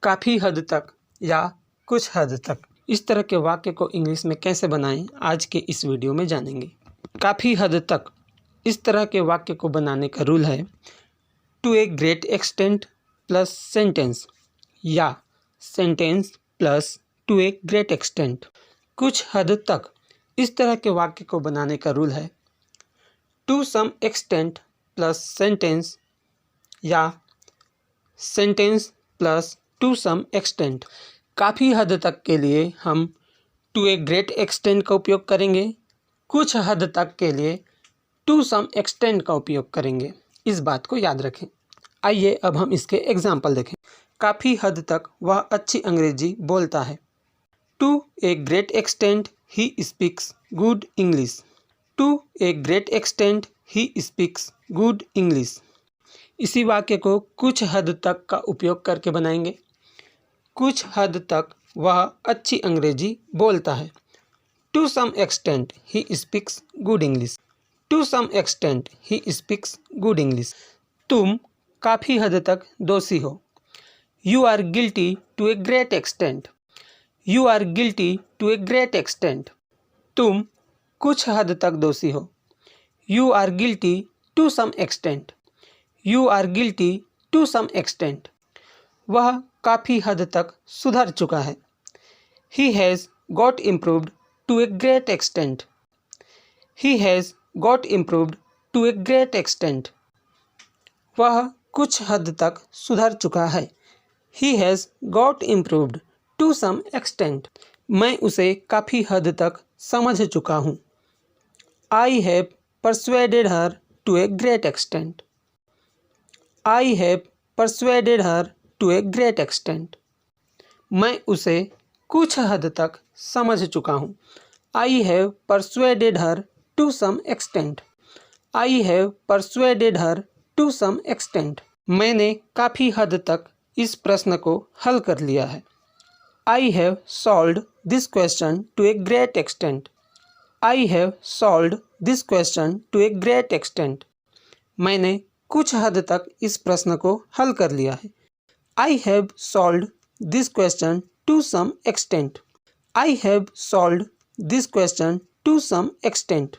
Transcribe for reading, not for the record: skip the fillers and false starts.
काफ़ी हद तक या कुछ हद तक, इस तरह के वाक्य को इंग्लिश में कैसे बनाएं आज के इस वीडियो में जानेंगे। काफ़ी हद तक इस तरह के वाक्य को बनाने का रूल है to a great extent plus sentence या sentence plus to a great extent. कुछ हद तक इस तरह के वाक्य को बनाने का रूल है to some extent plus sentence या sentence plus to some extent. काफ़ी हद तक के लिए हम टू ए ग्रेट एक्सटेंट का उपयोग करेंगे, कुछ हद तक के लिए टू सम एक्सटेंट का उपयोग करेंगे। इस बात को याद रखें। आइए अब हम इसके एग्जाम्पल देखें। काफ़ी हद तक वह अच्छी अंग्रेजी बोलता है। To a great extent he speaks good English. To a great extent he speaks good English. इसी वाक्य को कुछ हद तक का उपयोग करके बनाएंगे। कुछ हद तक वह अच्छी अंग्रेजी बोलता है। To some extent he speaks good English. To some extent he speaks good English. तुम काफ़ी हद तक दोषी हो। You are guilty to a great extent. You are guilty to a great extent. तुम कुछ हद तक दोषी हो। You are guilty to some extent. You are guilty to some extent. वह काफ़ी हद तक सुधर चुका है। He has got improved to a great extent. He has got improved to a great extent. वह कुछ हद तक सुधर चुका है। He has got improved to some extent. मैं उसे काफ़ी हद तक समझ चुका हूँ। I have persuaded her to a great extent. I have persuaded her to a great extent. मैं उसे कुछ हद तक समझ चुका हूँ। I have persuaded her to some extent. I have persuaded her to some extent. मैंने काफ़ी हद तक इस प्रश्न को हल कर लिया है। I have solved this question to a great extent. I have solved this question to a great extent. मैंने कुछ हद तक इस प्रश्न को हल कर लिया है। I have solved this question to some extent. I have solved this question to some extent.